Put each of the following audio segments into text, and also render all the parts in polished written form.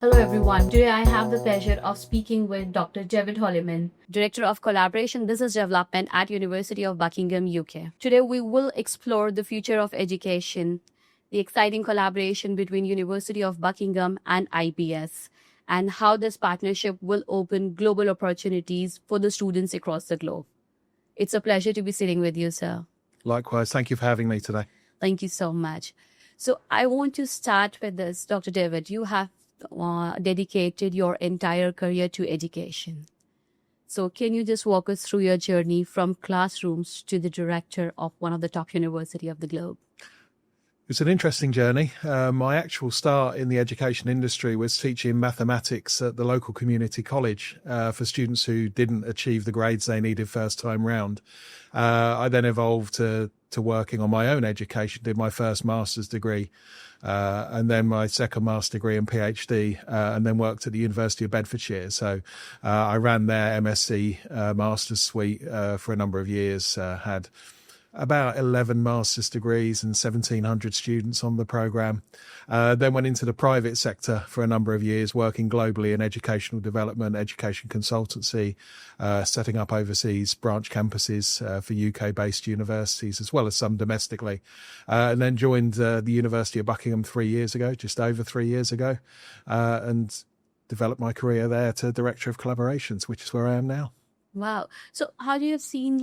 Hello, everyone. Today I have the pleasure of speaking with Dr. David Holliman, Director of Collaboration Business Development at University of Buckingham, UK. Today we will explore the future of education, the exciting collaboration between University of Buckingham and IBS, and how this partnership will open global opportunities for the students across the globe. It's a pleasure to be sitting with you, sir. Likewise. Thank you for having me today. Thank you so much. So I want to start with this. Dr. David, you have dedicated your entire career to education. So can you just walk us through your journey from classrooms to the director of one of the top universities of the globe? It's an interesting journey. My actual start in the education industry was teaching mathematics at the local community college for students who didn't achieve the grades they needed first time round. I then evolved to working on my own education, did my first master's degree, and then my second master's degree and PhD, and then worked at the University of Bedfordshire. So I ran their MSc master's suite for a number of years, had about 11 master's degrees and 1,700 students on the program. Then went into the private sector for a number of years, working globally in educational development, education consultancy, setting up overseas branch campuses for UK-based universities, as well as some domestically. And then joined the University of Buckingham 3 years ago, just over 3 years ago, and developed my career there to Director of Collaborations, which is where I am now. Wow. So how do you have seen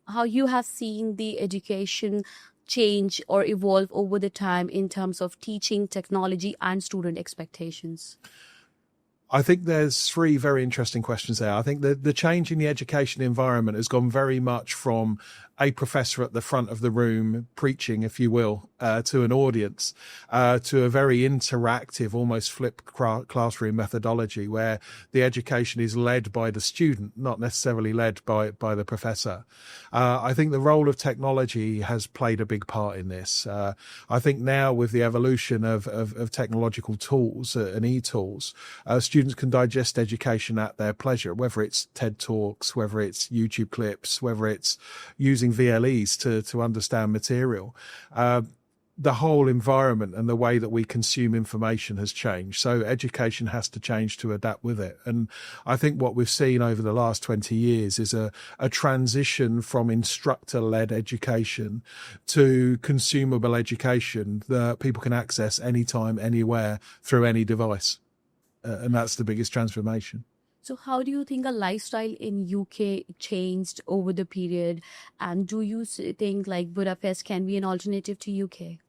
how you have seen the education change or evolve over the time in terms of teaching, technology, and student expectations? I think there's three very interesting questions there. I think the change in the education environment has gone very much from a professor at the front of the room preaching, if you will, to an audience, to a very interactive, almost flipped classroom methodology where the education is led by the student, not necessarily led by the professor. I think the role of technology has played a big part in this. I think now with the evolution of technological tools and e-tools, students can digest education at their pleasure, whether it's TED Talks, whether it's YouTube clips, whether it's using VLEs to understand material. The whole environment and the way that we consume information has changed. So education has to change to adapt with it. And I think what we've seen over the last 20 years is a transition from instructor-led education to consumable education that people can access anytime, anywhere, through any device. And that's the biggest transformation. So how do you think a lifestyle in UK changed over the period? And do you think like Budapest can be an alternative to UK?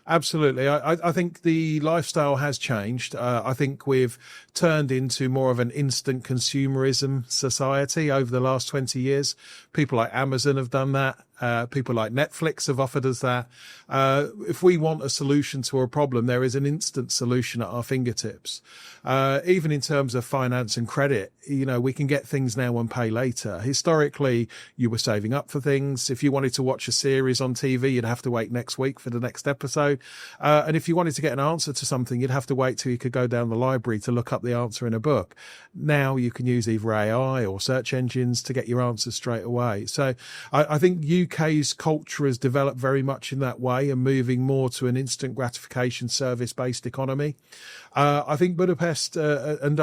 Absolutely. I think the lifestyle has changed. I think we've turned into more of an instant consumerism society over the last 20 years. People like Amazon have done that. People like Netflix have offered us that. If we want a solution to a problem, there is an instant solution at our fingertips. Even in terms of finance and credit, we can get things now and pay later. Historically, you were saving up for things. If you wanted to watch a series on TV, you'd have to wait next week for the next episode. And if you wanted to get an answer to something, you'd have to wait till you could go down the library to look up the answer in a book. Now you can use either AI or search engines to get your answers straight away. So I think UK's culture has developed very much in that way and moving more to an instant gratification service-based economy. I think Budapest and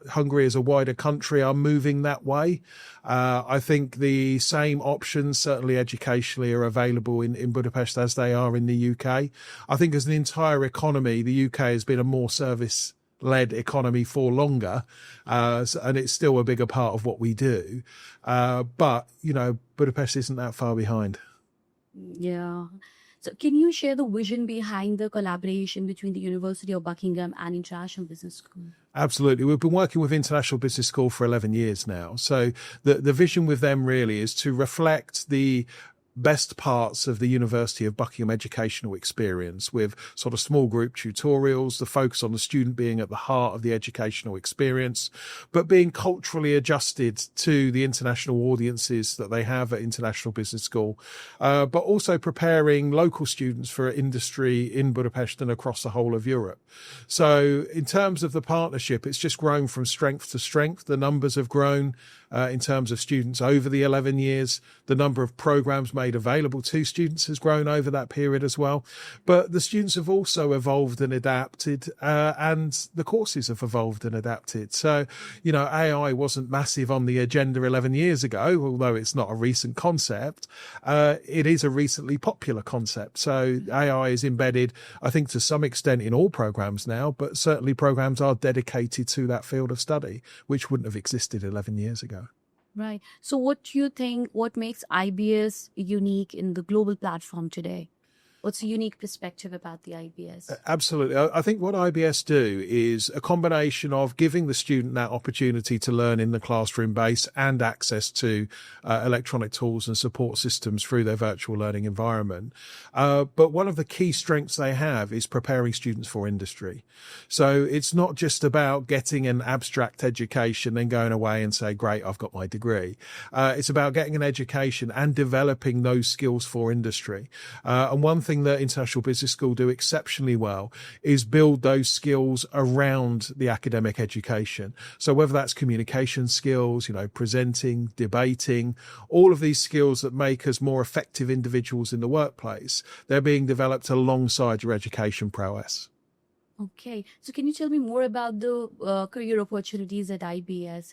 Hungary as a wider country are moving that way. I think the same options, certainly educationally, are available in Budapest as they are in the UK. I think as an entire economy, the UK has been a more service-led economy for longer, and it's still a bigger part of what we do. But, Budapest isn't that far behind. Yeah. So can you share the vision behind the collaboration between the University of Buckingham and International Business School? Absolutely. We've been working with International Business School for 11 years now. So the vision with them really is to reflect the best parts of the University of Buckingham educational experience with sort of small group tutorials, the focus on the student being at the heart of the educational experience, but being culturally adjusted to the international audiences that they have at International Business School, but also preparing local students for industry in Budapest and across the whole of Europe. So in terms of the partnership, it's just grown from strength to strength. The numbers have grown. in terms of students over the 11 years. The number of programs made available to students has grown over that period as well. But the students have also evolved and adapted, and the courses have evolved and adapted. So, AI wasn't massive on the agenda 11 years ago, although it's not a recent concept. It is a recently popular concept. So AI is embedded, I think, to some extent in all programs now, but certainly programs are dedicated to that field of study, which wouldn't have existed 11 years ago. Right. So what do you think, what makes IBS unique in the global platform today? What's a unique perspective about the IBS? Absolutely. I think what IBS do is a combination of giving the student that opportunity to learn in the classroom base and access to electronic tools and support systems through their virtual learning environment. But one of the key strengths they have is preparing students for industry. So it's not just about getting an abstract education, then going away and say, great, I've got my degree. It's about getting an education and developing those skills for industry. And one thing that International Business School do exceptionally well is build those skills around the academic education. So whether that's communication skills, presenting, debating, all of these skills that make us more effective individuals in the workplace, they're being developed alongside your education prowess. Okay. So can you tell me more about the career opportunities at IBS,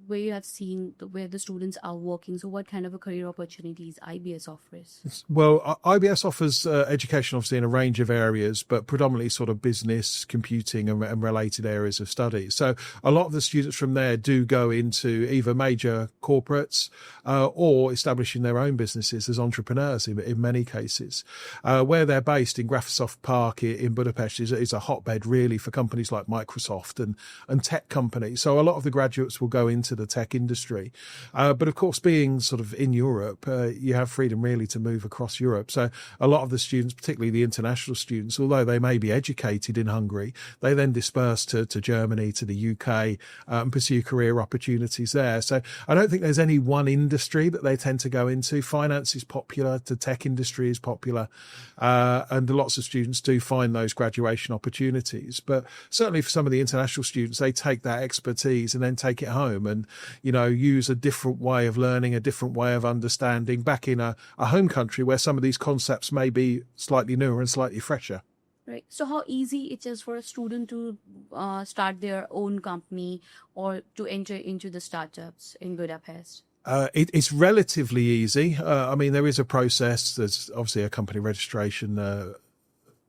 where you have seen where the students are working? So what kind of a career opportunities IBS offers? Well, IBS offers education, obviously, in a range of areas, but predominantly sort of business, computing and related areas of study. So a lot of the students from there do go into either major corporates or establishing their own businesses as entrepreneurs in many cases. Where they're based in Grafsoft Park in Budapest is a hotbed really for companies like Microsoft and tech companies. So a lot of the graduates will go into the tech industry. But of course, being sort of in Europe, you have freedom really to move across Europe. So a lot of the students, particularly the international students, although they may be educated in Hungary, they then disperse to Germany, to the UK, and pursue career opportunities there. So I don't think there's any one industry that they tend to go into. Finance is popular, the tech industry is popular, and lots of students do find those graduation opportunities. But certainly for some of the international students, they take that expertise and then take it home and, use a different way of learning, a different way of understanding back in a home country where some of these concepts may be slightly newer and slightly fresher. Right. So how easy it is for a student to start their own company or to enter into the startups in Budapest? It's relatively easy. There is a process. There's obviously a company registration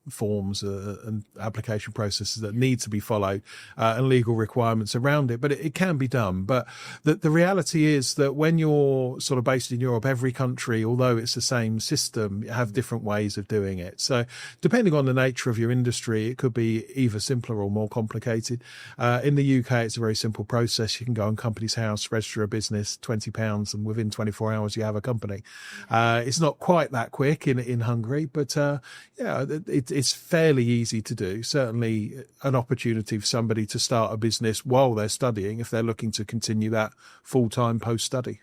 forms and application processes that need to be followed and legal requirements around it, but it can be done. But the reality is that when you're sort of based in Europe, every country, although it's the same system, have different ways of doing it. So depending on the nature of your industry, it could be either simpler or more complicated. In the UK, it's a very simple process. You can go on Companies House, register a business, £20, and within 24 hours you have a company. It's not quite that quick in Hungary, but it's fairly easy to do. Certainly an opportunity for somebody to start a business while they're studying if they're looking to continue that full-time post-study.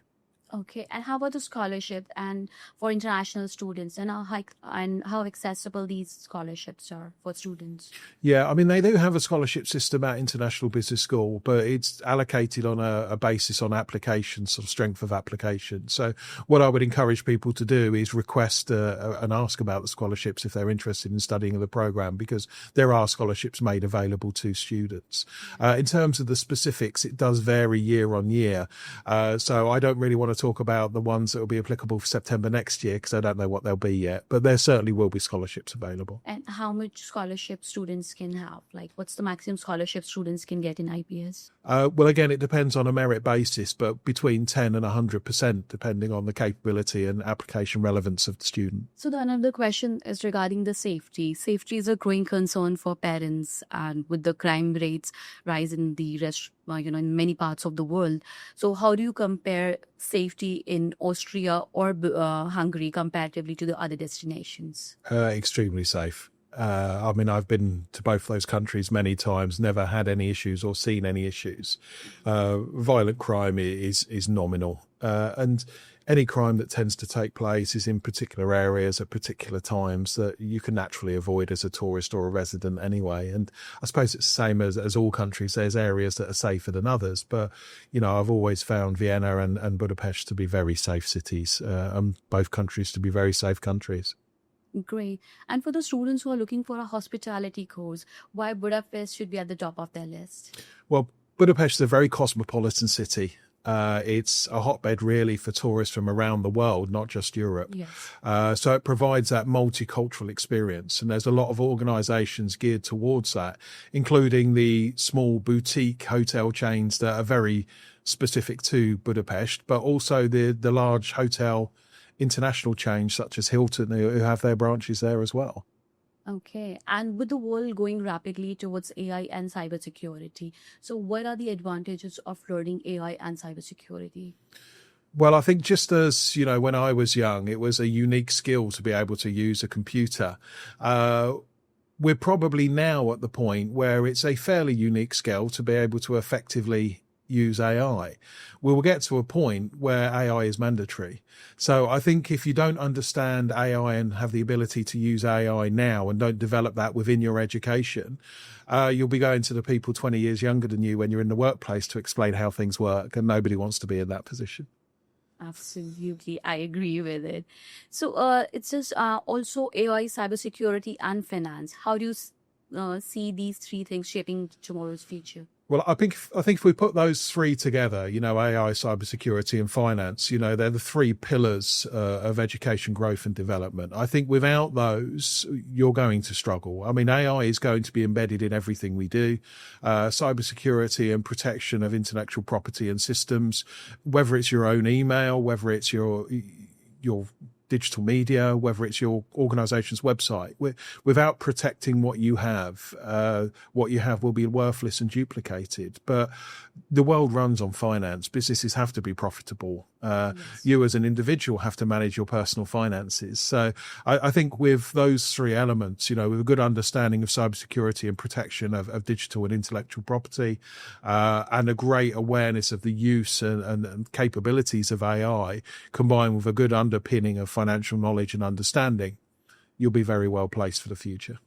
Okay. And how about the scholarship and for international students and how accessible these scholarships are for students? Yeah, they do have a scholarship system at International Business School, but it's allocated on a basis on application, sort of strength of application. So what I would encourage people to do is request and ask about the scholarships if they're interested in studying the program, because there are scholarships made available to students. In terms of the specifics, it does vary year on year. So I don't really want to talk about the ones that will be applicable for September next year because I don't know what they'll be yet, but there certainly will be scholarships available. And how much scholarship students can have? Like, what's the maximum scholarship students can get in IBS? Well, again, it depends on a merit basis, but between 10 and 100%, depending on the capability and application relevance of the student. So the another question is regarding the safety. Safety is a growing concern for parents, and with the crime rates rise in the in many parts of the world. So how do you compare safety in Austria or Hungary comparatively to the other destinations? Extremely safe. I mean, I've been to both those countries many times, never had any issues or seen any issues. Violent crime is nominal. And any crime that tends to take place is in particular areas at particular times that you can naturally avoid as a tourist or a resident anyway. And I suppose it's the same as all countries. There's areas that are safer than others. But, you know, I've always found Vienna and Budapest to be very safe cities, and both countries to be very safe countries. Great. And for the students who are looking for a hospitality course, why Budapest should be at the top of their list? Well, Budapest is a very cosmopolitan city. It's a hotbed really for tourists from around the world, not just Europe. Yes. So it provides that multicultural experience. And there's a lot of organisations geared towards that, including the small boutique hotel chains that are very specific to Budapest, but also the large hotel international chains such as Hilton who have their branches there as well. Okay. And with the world going rapidly towards AI and cybersecurity, so what are the advantages of learning AI and cybersecurity? Well, I think just as, you know, when I was young, it was a unique skill to be able to use a computer. We're probably now at the point where it's a fairly unique skill to be able to effectively use AI. We will get to a point where AI is mandatory. So I think if you don't understand AI and have the ability to use AI now and don't develop that within your education, you'll be going to the people 20 years younger than you when you're in the workplace to explain how things work, and nobody wants to be in that position. Absolutely, I agree with it. So it's just also AI, cybersecurity, and finance. How do you see these three things shaping tomorrow's future? Well, I think if we put those three together, you know, AI, cybersecurity and finance, you know, they're the three pillars of education growth and development. I think without those, you're going to struggle. I mean, AI is going to be embedded in everything we do. Cybersecurity and protection of intellectual property and systems, whether it's your own email, whether it's your digital media, whether it's your organization's website, without protecting what you have will be worthless and duplicated. But the world runs on finance. Businesses have to be profitable. Yes. You as an individual have to manage your personal finances. So I think with those three elements, you know, with a good understanding of cybersecurity and protection of digital and intellectual property, and a great awareness of the use and capabilities of AI, combined with a good underpinning of financial knowledge and understanding, you'll be very well placed for the future.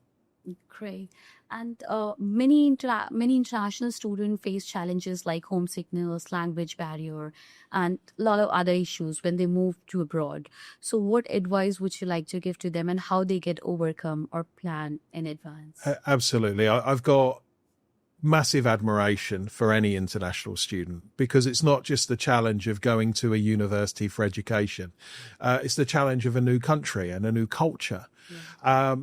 Great. And many international students face challenges like homesickness, language barrier, and a lot of other issues when they move to abroad. So what advice would you like to give to them and how they get overcome or plan in advance? Absolutely. I've got massive admiration for any international student, because it's not just the challenge of going to a university for education. It's the challenge of a new country and a new culture. Yeah.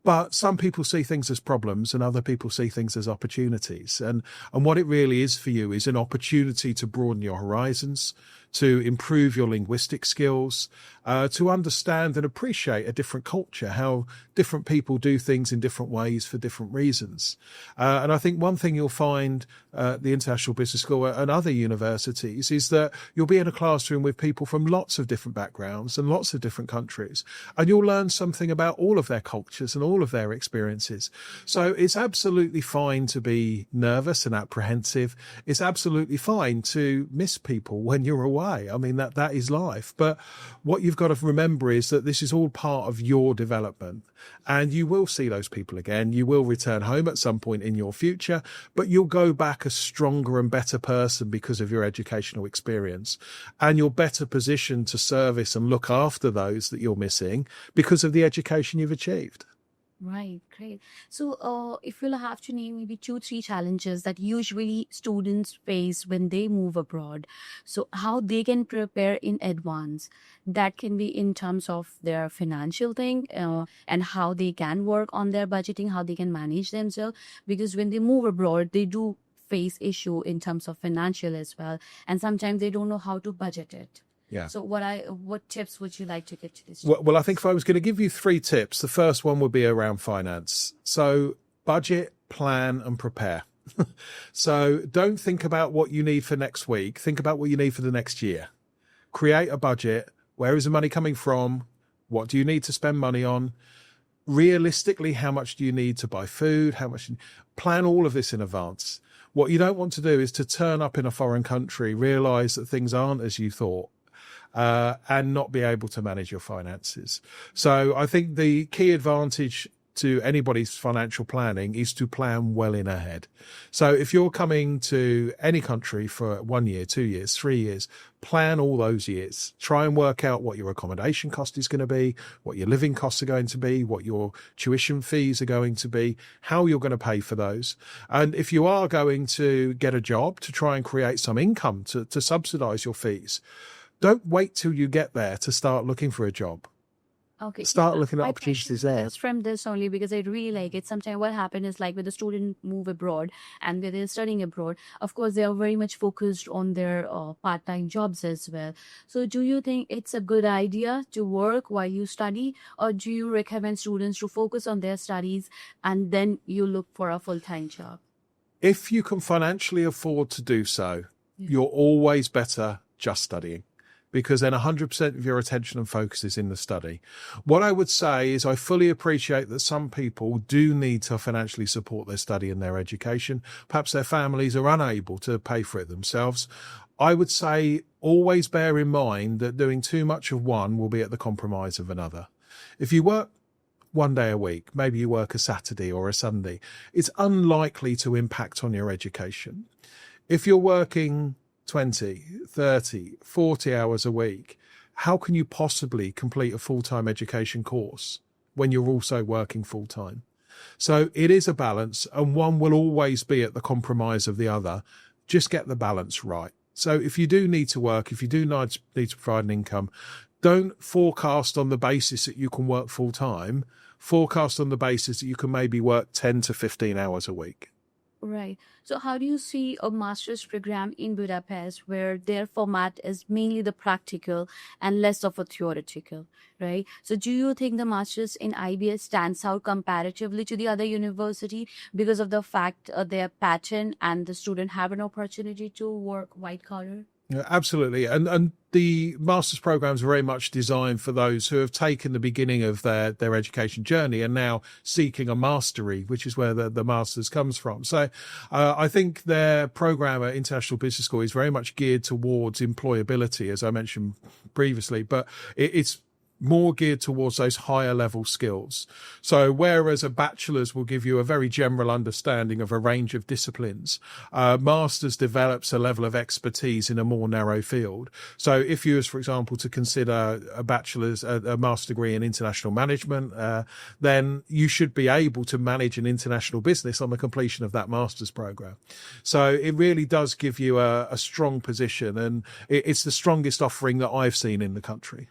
But some people see things as problems and other people see things as opportunities. And what it really is for you is an opportunity to broaden your horizons, to improve your linguistic skills, to understand and appreciate a different culture, how different people do things in different ways for different reasons. And I think one thing you'll find at the International Business School and other universities is that you'll be in a classroom with people from lots of different backgrounds and lots of different countries, and you'll learn something about all of their cultures and all of their experiences. So it's absolutely fine to be nervous and apprehensive. It's absolutely fine to miss people when you're away. I mean, that is life. But what you've got to remember is that this is all part of your development, and you will see those people again. You will return home at some point in your future, but you'll go back a stronger and better person because of your educational experience, and you're better positioned to service and look after those that you're missing because of the education you've achieved. Right, great. So if you'll have to name maybe 2-3 challenges that usually students face when they move abroad, so how they can prepare in advance, that can be in terms of their financial thing, and how they can work on their budgeting, how they can manage themselves, because when they move abroad, they do face issue in terms of financial as well, and sometimes they don't know how to budget it. Yeah. So what tips would you like to give to this? Well, I think if I was going to give you 3 tips, the first one would be around finance. So budget, plan and prepare. So don't think about what you need for next week. Think about what you need for the next year. Create a budget. Where is the money coming from? What do you need to spend money on? realistically, how much do you need to buy food? Plan all of this in advance. What you don't want to do is to turn up in a foreign country, realize that things aren't as you thought, and not be able to manage your finances. So I think the key advantage to anybody's financial planning is to plan well in ahead. So if you're coming to any country for 1 year, 2 years, 3 years, plan all those years. Try and work out what your accommodation cost is going to be, what your living costs are going to be, what your tuition fees are going to be, how you're going to pay for those. And if you are going to get a job to try and create some income to subsidize your fees, don't wait till you get there to start looking for a job. Okay. Start looking at My opportunities passion there. is from this only because I really like it. Sometimes what happens is like when the student move abroad and when they're studying abroad, of course, they are very much focused on their part-time jobs as well. So do you think it's a good idea to work while you study, or do you recommend students to focus on their studies and then you look for a full-time job? If you can financially afford to do so, you're always better just studying, because then 100% of your attention and focus is in the study. What I would say is I fully appreciate that some people do need to financially support their study and their education. Perhaps their families are unable to pay for it themselves. I would say always bear in mind that doing too much of one will be at the compromise of another. If you work 1 day a week, maybe you work a Saturday or a Sunday, it's unlikely to impact on your education. If you're working 20, 30, 40 hours a week, how can you possibly complete a full-time education course when you're also working full-time? So it is a balance, and one will always be at the compromise of the other. Just get the balance right. So if you do need to work, if you do need to provide an income, don't forecast on the basis that you can work full-time. Forecast on the basis that you can maybe work 10 to 15 hours a week. Right. So how do you see a master's program in Budapest where their format is mainly the practical and less of a theoretical, right? So do you think the master's in IBS stands out comparatively to the other university because of the fact their pattern and the student have an opportunity to work white collar? Yeah, absolutely. And the master's programs are very much designed for those who have taken the beginning of their education journey and now seeking a mastery, which is where the master's comes from. So I think their program at International Business School is very much geared towards employability, as I mentioned previously, but it's more geared towards those higher level skills. So whereas a bachelor's will give you a very general understanding of a range of disciplines, master's develops a level of expertise in a more narrow field. So if you was, for example, to consider a bachelor's, a master's degree in international management, then you should be able to manage an international business on the completion of that master's program. So it really does give you a strong position, and it's the strongest offering that I've seen in the country.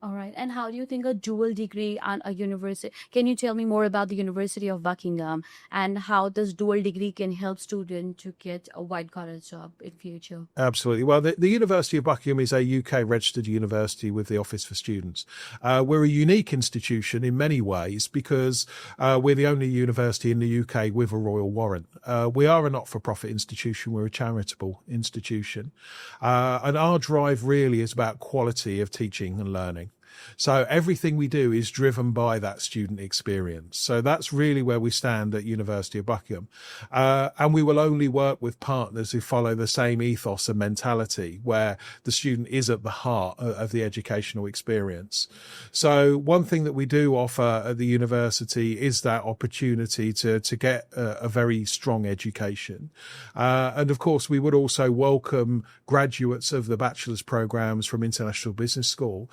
All right. And how do you think a dual degree and a university? Can you tell me more about the University of Buckingham and how this dual degree can help students to get a white collar job in future? Absolutely. Well, the University of Buckingham is a UK registered university with the Office for Students. We're a unique institution in many ways because we're the only university in the UK with a royal warrant. We are a not-for-profit institution. We're a charitable institution. And our drive really is about quality of teaching and learning. So everything we do is driven by that student experience. So that's really where we stand at University of Buckingham. And we will only work with partners who follow the same ethos and mentality, where the student is at the heart of the educational experience. So one thing that we do offer at the university is that opportunity to get a very strong education. And of course, we would also welcome graduates of the bachelor's programs from International Business School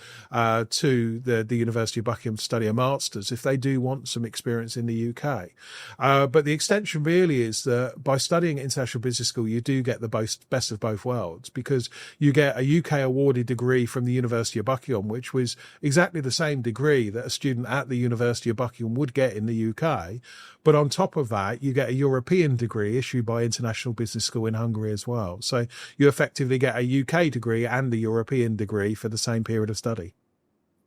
to the University of Buckingham to study a master's if they do want some experience in the UK. But the extension really is that by studying at International Business School, you do get the best of both worlds, because you get a UK awarded degree from the University of Buckingham, which was exactly the same degree that a student at the University of Buckingham would get in the UK. But on top of that, you get a European degree issued by International Business School in Hungary as well. So you effectively get a UK degree and a European degree for the same period of study.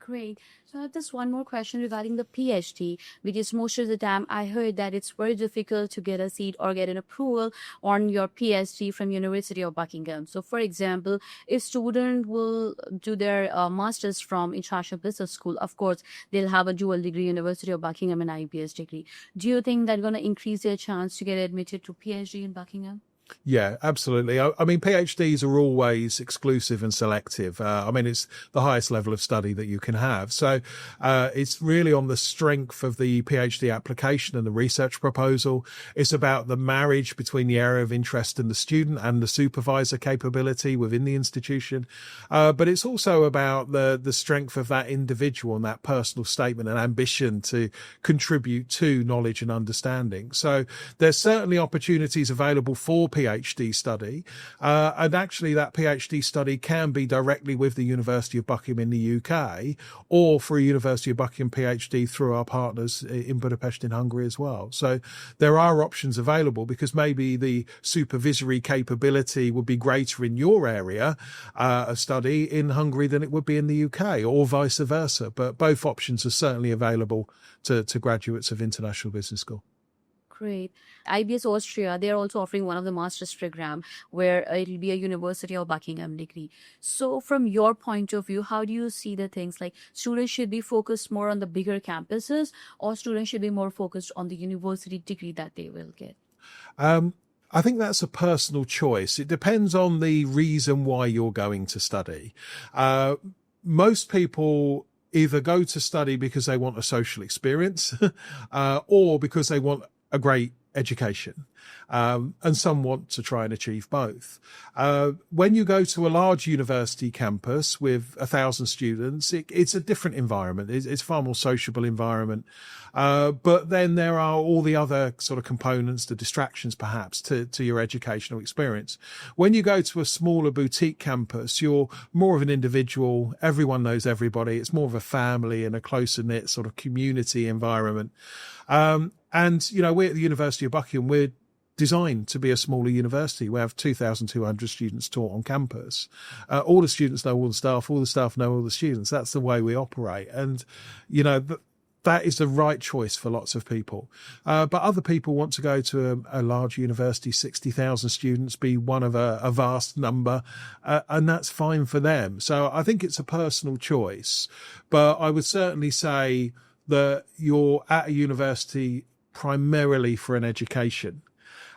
Great. So I have just one more question regarding the PhD, because most of the time I heard that it's very difficult to get a seat or get an approval on your PhD from University of Buckingham. So for example, if student will do their master's from International Business School, of course, they'll have a dual degree, University of Buckingham and IBS degree. Do you think that's going to increase their chance to get admitted to PhD in Buckingham? Yeah, absolutely. I mean, PhDs are always exclusive and selective. I mean, it's the highest level of study that you can have. So it's really on the strength of the PhD application and the research proposal. It's about the marriage between the area of interest in the student and the supervisor capability within the institution. But it's also about the strength of that individual and that personal statement and ambition to contribute to knowledge and understanding. So there's certainly opportunities available for PhD study. And actually that PhD study can be directly with the University of Buckingham in the UK, or for a University of Buckingham PhD through our partners in Budapest in Hungary as well. So there are options available, because maybe the supervisory capability would be greater in your area of study in Hungary than it would be in the UK, or vice versa. But both options are certainly available to graduates of International Business School. Great. IBS Austria, they're also offering one of the master's program where it'll be a University of Buckingham degree. So from your point of view, how do you see the things like students should be focused more on the bigger campuses, or students should be more focused on the university degree that they will get? I think that's a personal choice. It depends on the reason why you're going to study. Most people either go to study because they want a social experience or because they want a great education. And some want to try and achieve both. When you go to a large university campus with 1,000 students, it's a different environment. It's far more sociable environment. But then there are all the other sort of components, the distractions perhaps to your educational experience. When you go to a smaller boutique campus, you're more of an individual. Everyone knows everybody. It's more of a family and a closer knit sort of community environment. And, you know, we're at the University of Buckingham. We're designed to be a smaller university. We have 2,200 students taught on campus. All the students know all the staff know all the students. That's the way we operate. And, you know, that is the right choice for lots of people. But other people want to go to a large university, 60,000 students, be one of a vast number, and that's fine for them. So I think it's a personal choice. But I would certainly say that you're at a university primarily for an education,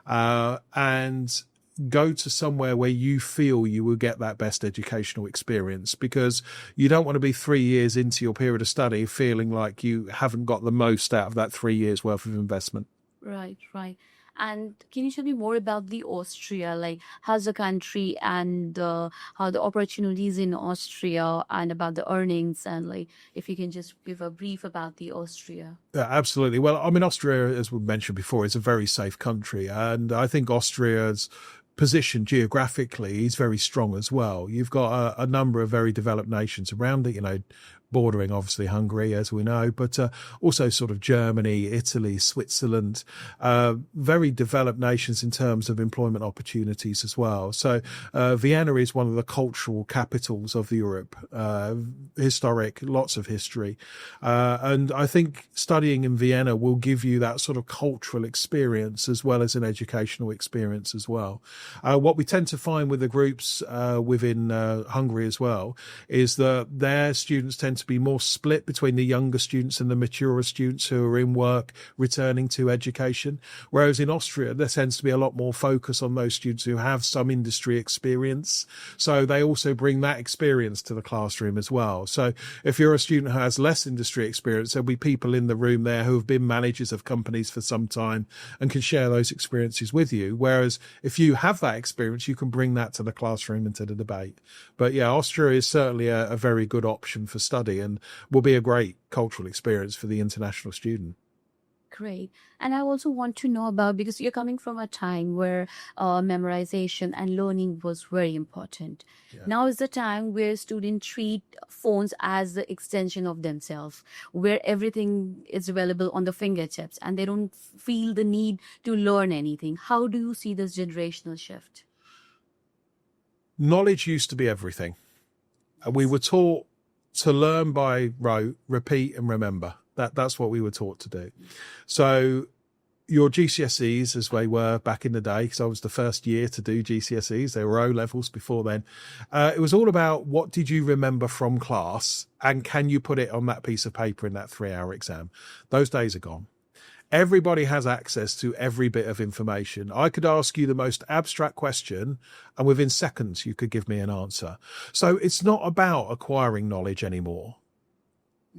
and go to somewhere where you feel you will get that best educational experience, because you don't want to be 3 years into your period of study feeling like you haven't got the most out of that 3 years worth of investment. Right, right. And can you tell me more about the Austria, like how's the country and how the opportunities in Austria and about the earnings, and like if you can just give a brief about the Austria. Yeah, absolutely. Well, I mean, Austria, as we mentioned before, is a very safe country. And I think Austria's position geographically is very strong as well. You've got a number of very developed nations around it, you know, bordering obviously Hungary, as we know, but also sort of Germany, Italy, Switzerland, very developed nations in terms of employment opportunities as well. So Vienna is one of the cultural capitals of Europe, historic, lots of history. And I think studying in Vienna will give you that sort of cultural experience as well as an educational experience as well. What we tend to find with the groups within Hungary as well is that their students tend to be more split between the younger students and the maturer students who are in work returning to education. Whereas in Austria, there tends to be a lot more focus on those students who have some industry experience. So they also bring that experience to the classroom as well. So if you're a student who has less industry experience, there'll be people in the room there who have been managers of companies for some time and can share those experiences with you. Whereas if you have that experience, you can bring that to the classroom and to the debate. But yeah, Austria is certainly a very good option for study and will be a great cultural experience for the international student. Great. And I also want to know about, because you're coming from a time where memorization and learning was very important. Yeah. Now is the time where students treat phones as the extension of themselves, where everything is available on the fingertips and they don't feel the need to learn anything. How do you see this generational shift? Knowledge used to be everything. We were taught to learn by rote, repeat and remember. That's what we were taught to do. So your GCSEs, as they were back in the day, because I was the first year to do GCSEs, they were O levels before then. It was all about what did you remember from class and can you put it on that piece of paper in that 3-hour exam? Those days are gone. Everybody has access to every bit of information. I could ask you the most abstract question and within seconds you could give me an answer. So it's not about acquiring knowledge anymore.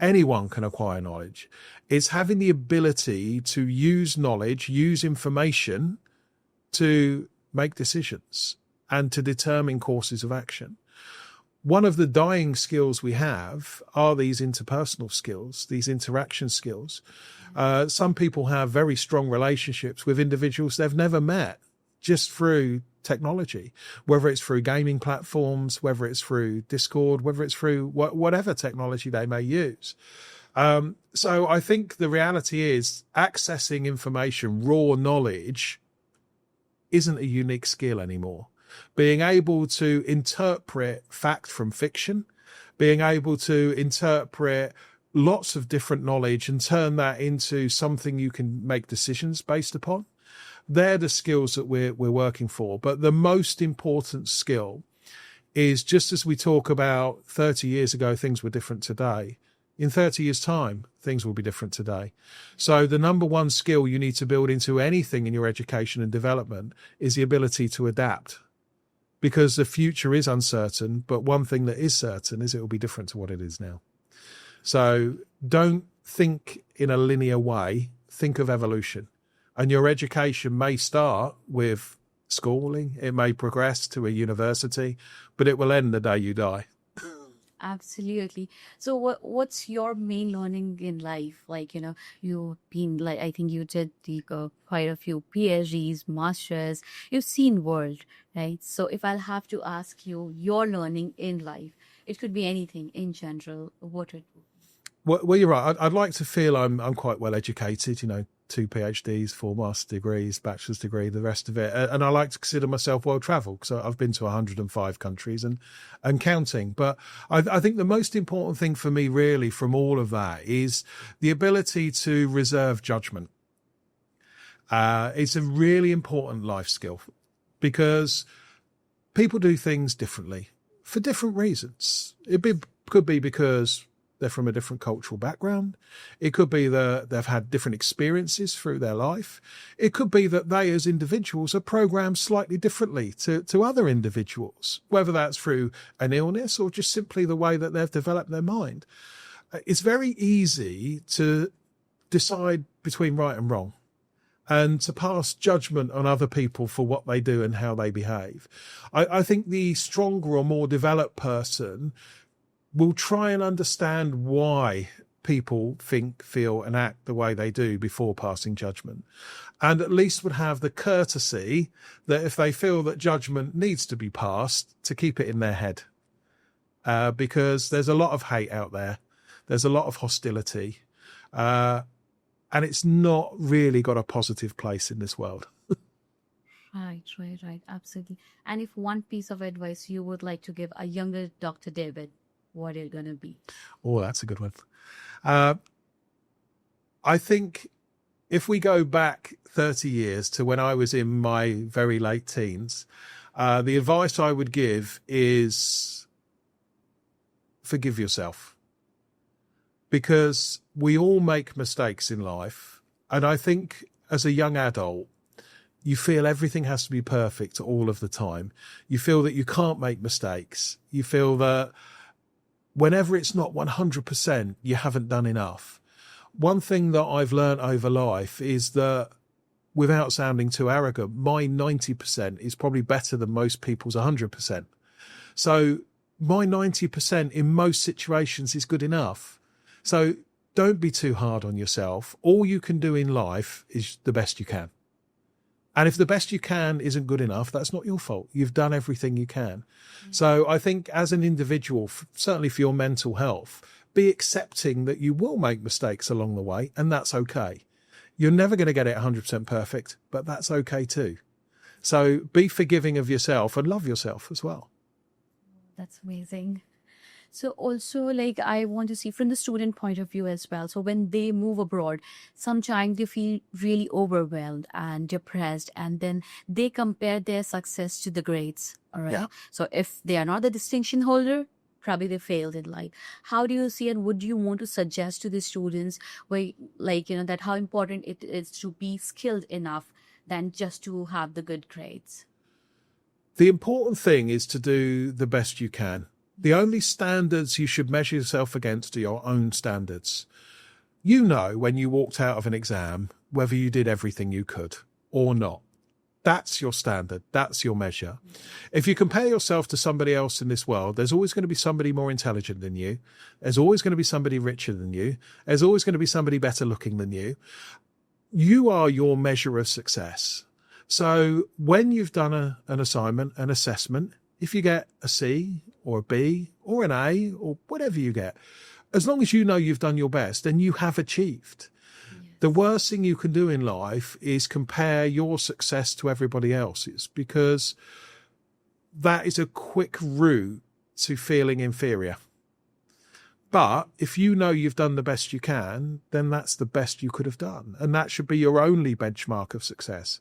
Anyone can acquire knowledge. It's having the ability to use knowledge, use information to make decisions and to determine courses of action. One of the dying skills we have are these interpersonal skills, these interaction skills. Some people have very strong relationships with individuals they've never met just through technology, whether it's through gaming platforms, whether it's through Discord, whether it's through whatever technology they may use. So I think the reality is accessing information, raw knowledge, isn't a unique skill anymore. Being able to interpret fact from fiction, being able to interpret lots of different knowledge and turn that into something you can make decisions based upon. They're the skills that we're working for. But the most important skill is, just as we talk about 30 years ago, things were different today. In 30 years' time, things will be different today. So the number one skill you need to build into anything in your education and development is the ability to adapt. Because the future is uncertain, but one thing that is certain is it will be different to what it is now. So don't think in a linear way, think of evolution. And your education may start with schooling, it may progress to a university, but it will end the day you die. Absolutely. So what's your main learning in life? Like, you've been like, I think you did quite a few PhDs, masters, you've seen world, right? So if I'll have to ask you your learning in life, it could be anything in general, what it would be. Well, you're right. I'd like to feel I'm quite well educated, 2 PhDs, 4 master's degrees, bachelor's degree, the rest of it. And I like to consider myself well travelled because I've been to 105 countries and counting. But I think the most important thing for me really from all of that is the ability to reserve judgment. It's a really important life skill because people do things differently for different reasons. Could be because they're from a different cultural background. It could be that they've had different experiences through their life. It could be that they as individuals are programmed slightly differently to other individuals, whether that's through an illness or just simply the way that they've developed their mind. It's very easy to decide between right and wrong and to pass judgment on other people for what they do and how they behave. I think the stronger or more developed person will try and understand why people think, feel and act the way they do before passing judgment. And at least would have the courtesy that if they feel that judgment needs to be passed, to keep it in their head. Because there's a lot of hate out there. There's a lot of hostility. And it's not really got a positive place in this world. Right. Absolutely. And if one piece of advice you would like to give a younger Dr. David, what it's going to be? Oh, that's a good one. I think if we go back 30 years to when I was in my very late teens, the advice I would give is forgive yourself. Because we all make mistakes in life. And I think as a young adult, you feel everything has to be perfect all of the time. You feel that you can't make mistakes. You feel that whenever it's not 100%, you haven't done enough. One thing that I've learned over life is that, without sounding too arrogant, my 90% is probably better than most people's 100%. So my 90% in most situations is good enough. So don't be too hard on yourself. All you can do in life is the best you can. And if the best you can isn't good enough, that's not your fault. You've done everything you can. So I think as an individual, certainly for your mental health, be accepting that you will make mistakes along the way, and that's okay. You're never going to get it 100% perfect, but that's okay too. So be forgiving of yourself and love yourself as well. That's amazing. So also, like, I want to see from the student point of view as well. So when they move abroad, sometimes they feel really overwhelmed and depressed, and then they compare their success to the grades. All right. Yeah. So if they are not the distinction holder, probably they failed in life. How do you see, and would you want to suggest to the students where, like, that how important it is to be skilled enough than just to have the good grades? The important thing is to do the best you can. The only standards you should measure yourself against are your own standards. You know when you walked out of an exam whether you did everything you could or not. That's your standard. That's your measure. If you compare yourself to somebody else in this world, there's always going to be somebody more intelligent than you. There's always going to be somebody richer than you. There's always going to be somebody better looking than you. You are your measure of success. So when you've done an assignment, an assessment, if you get a C or a B or an A or whatever you get, as long as you know you've done your best, then you have achieved. The worst thing you can do in life is compare your success to everybody else's, because that is a quick route to feeling inferior. But if you know you've done the best you can, then that's the best you could have done. And that should be your only benchmark of success.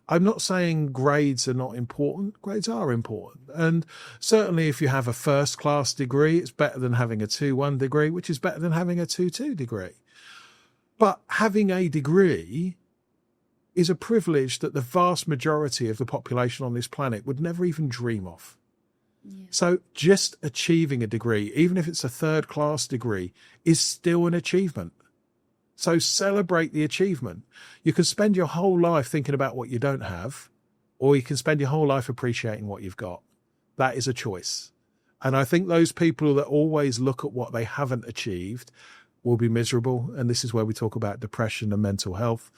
I'm not saying grades are not important. Grades are important. And certainly if you have a first-class degree, it's better than having a 2-1 degree, which is better than having a 2-2 degree. But having a degree is a privilege that the vast majority of the population on this planet would never even dream of. Yeah. So just achieving a degree, even if it's a third-class degree, is still an achievement. So celebrate the achievement. You can spend your whole life thinking about what you don't have, or you can spend your whole life appreciating what you've got. That is a choice. And I think those people that always look at what they haven't achieved will be miserable. And this is where we talk about depression and mental health.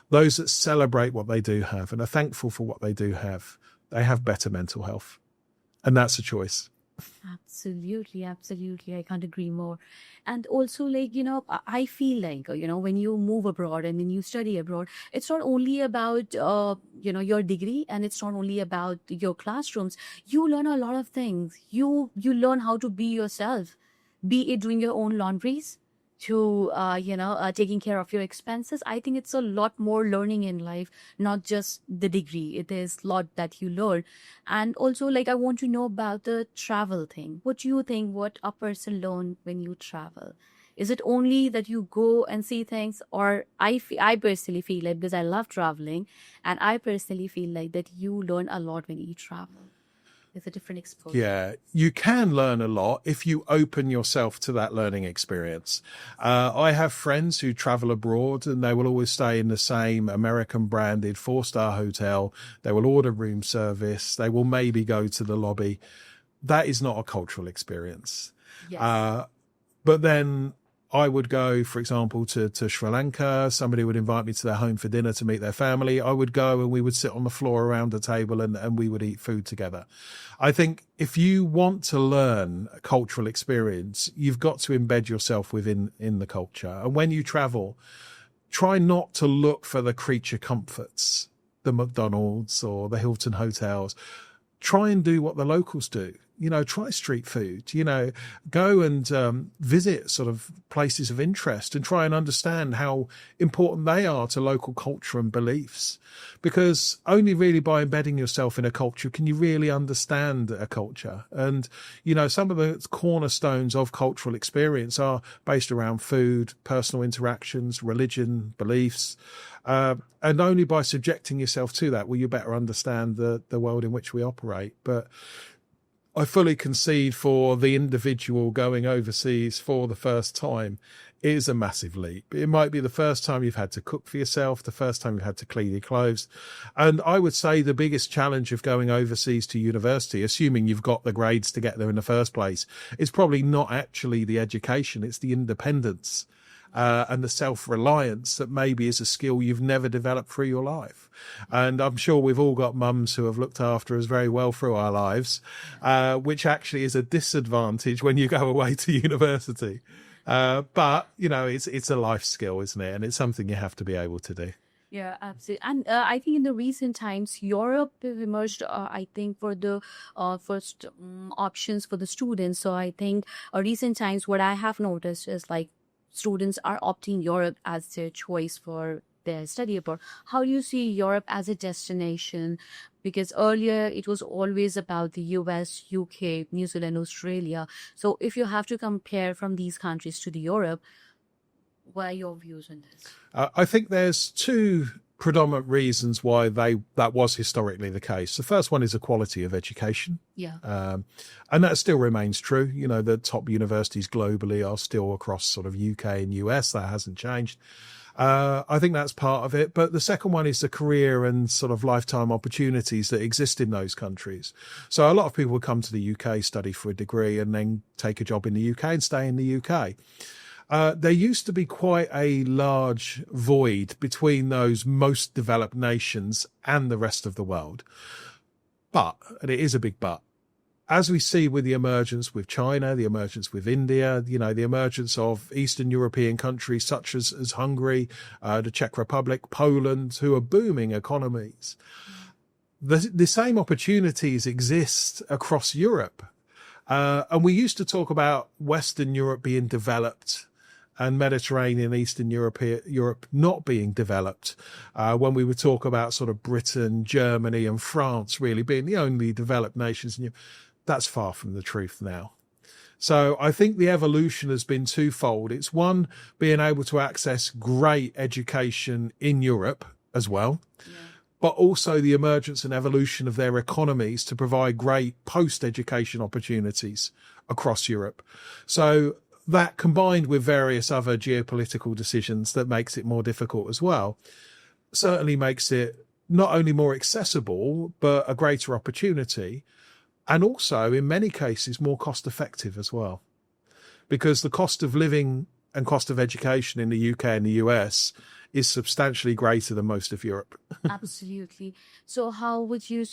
Those that celebrate what they do have and are thankful for what they do have, they have better mental health. And that's a choice. Absolutely, absolutely. I can't agree more. And also, like, I feel like, when you move abroad and when you study abroad, it's not only about, your degree, and it's not only about your classrooms. You learn a lot of things. You learn how to be yourself, be it doing your own laundries, to taking care of your expenses. I think it's a lot more learning in life, not just the degree. It is a lot that you learn. And also, like, I want to know about the travel thing. What do you think, what a person learn when you travel? Is it only that you go and see things? Or I personally feel like, because I love traveling, and I personally feel like that you learn a lot when you travel. It's a different exposure. Yeah, you can learn a lot if you open yourself to that learning experience. I have friends who travel abroad and they will always stay in the same American branded 4-star hotel. They will order room service. They will maybe go to the lobby. That is not a cultural experience. Yes. But then I would go, for example, to Sri Lanka. Somebody would invite me to their home for dinner to meet their family. I would go and we would sit on the floor around a table and we would eat food together. I think if you want to learn a cultural experience, you've got to embed yourself within the culture. And when you travel, try not to look for the creature comforts, the McDonald's or the Hilton hotels. Try and do what the locals do. Try street food, go and visit sort of places of interest and try and understand how important they are to local culture and beliefs. Because only really by embedding yourself in a culture can you really understand a culture. And, some of the cornerstones of cultural experience are based around food, personal interactions, religion, beliefs. And only by subjecting yourself to that will you better understand the world in which we operate. But I fully concede for the individual going overseas for the first time is a massive leap. It might be the first time you've had to cook for yourself, the first time you've had to clean your clothes. And I would say the biggest challenge of going overseas to university, assuming you've got the grades to get there in the first place, is probably not actually the education, it's the independence. And the self-reliance that maybe is a skill you've never developed through your life. And I'm sure we've all got mums who have looked after us very well through our lives, which actually is a disadvantage when you go away to university. But, it's a life skill, isn't it? And it's something you have to be able to do. Yeah, absolutely. And I think in the recent times, Europe have emerged, I think, for the first options for the students. So I think recent times, what I have noticed is like students are opting Europe as their choice for their study abroad. How do you see Europe as a destination? Because earlier it was always about the US, UK, New Zealand, Australia. So if you have to compare from these countries to the Europe, what are your views on this? I think there's two predominant reasons why that was historically the case. The first one is the quality of education. Yeah. And that still remains true. You know, the top universities globally are still across sort of UK and US. That hasn't changed. I think that's part of it. But the second one is the career and sort of lifetime opportunities that exist in those countries. So a lot of people would come to the UK, study for a degree, and then take a job in the UK and stay in the UK. There used to be quite a large void between those most developed nations and the rest of the world. But, and it is a big but, as we see with the emergence with China, the emergence with India, you know, the emergence of Eastern European countries such as Hungary, the Czech Republic, Poland, who are booming economies, the same opportunities exist across Europe. And we used to talk about Western Europe being developed and Mediterranean, Eastern Europe not being developed, when we would talk about sort of Britain, Germany and France really being the only developed nations. That's far from the truth now. So I think the evolution has been twofold. It's one, being able to access great education in Europe as well, but also the emergence and evolution of their economies to provide great post-education opportunities across Europe. So that, combined with various other geopolitical decisions that makes it more difficult as well, certainly makes it not only more accessible, but a greater opportunity. And also, in many cases, more cost effective as well. Because the cost of living and cost of education in the UK and the US is substantially greater than most of Europe. Absolutely. So how would you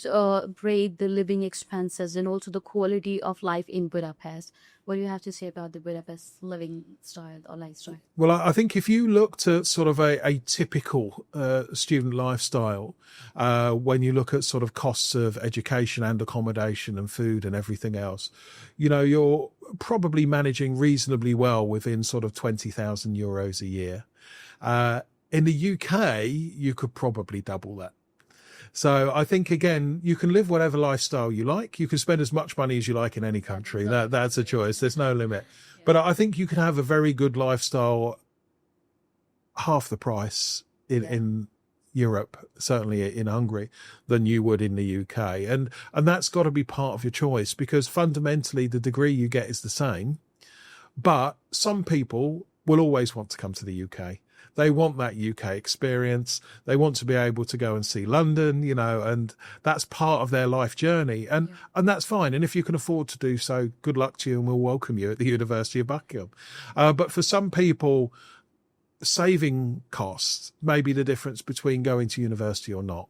rate the living expenses and also the quality of life in Budapest? What do you have to say about the Budapest living style or lifestyle? Well, I think if you looked at sort of a typical student lifestyle, when you look at sort of costs of education and accommodation and food and everything else, you know, you're probably managing reasonably well within sort of €20,000 a year. In the UK, you could probably double that. So I think, again, you can live whatever lifestyle you like. You can spend as much money as you like in any country. That's a choice. There's no limit. But I think you can have a very good lifestyle half the price in Europe, certainly in Hungary, than you would in the UK. And that's got to be part of your choice, because fundamentally the degree you get is the same. But some people will always want to come to the UK. They want that UK experience. They want to be able to go and see London, you know, and that's part of their life journey. And that's fine. And if you can afford to do so, good luck to you, and we'll welcome you at the University of Buckingham. But for some people, saving costs may be the difference between going to university or not.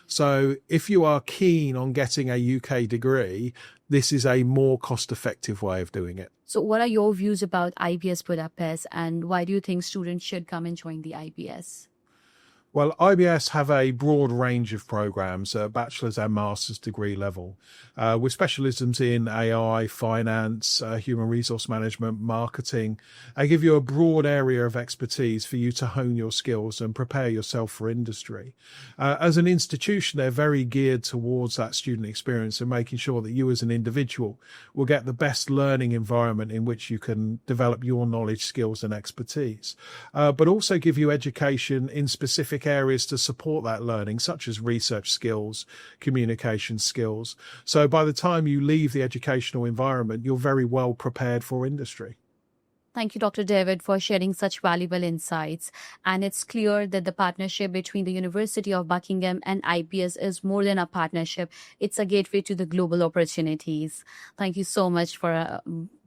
So if you are keen on getting a UK degree, this is a more cost-effective way of doing it. So what are your views about IBS Budapest, and why do you think students should come and join the IBS? Well, IBS have a broad range of programs, bachelor's and master's degree level, with specialisms in AI, finance, human resource management, marketing. They give you a broad area of expertise for you to hone your skills and prepare yourself for industry. As an institution, they're very geared towards that student experience and making sure that you as an individual will get the best learning environment in which you can develop your knowledge, skills and expertise, but also give you education in specific areas to support that learning, such as research skills, communication skills. So by the time you leave the educational environment, you're very well prepared for industry. Thank you, Dr. David, for sharing such valuable insights. And it's clear that the partnership between the University of Buckingham and IBS is more than a partnership. It's a gateway to the global opportunities. Thank you so much for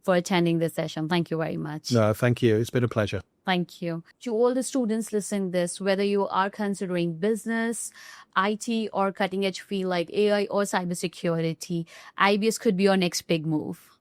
attending this session. Thank you very much. No, thank you. It's been a pleasure. Thank you. To all the students listening this, whether you are considering business, IT, or cutting edge field like AI or cybersecurity, IBS could be your next big move.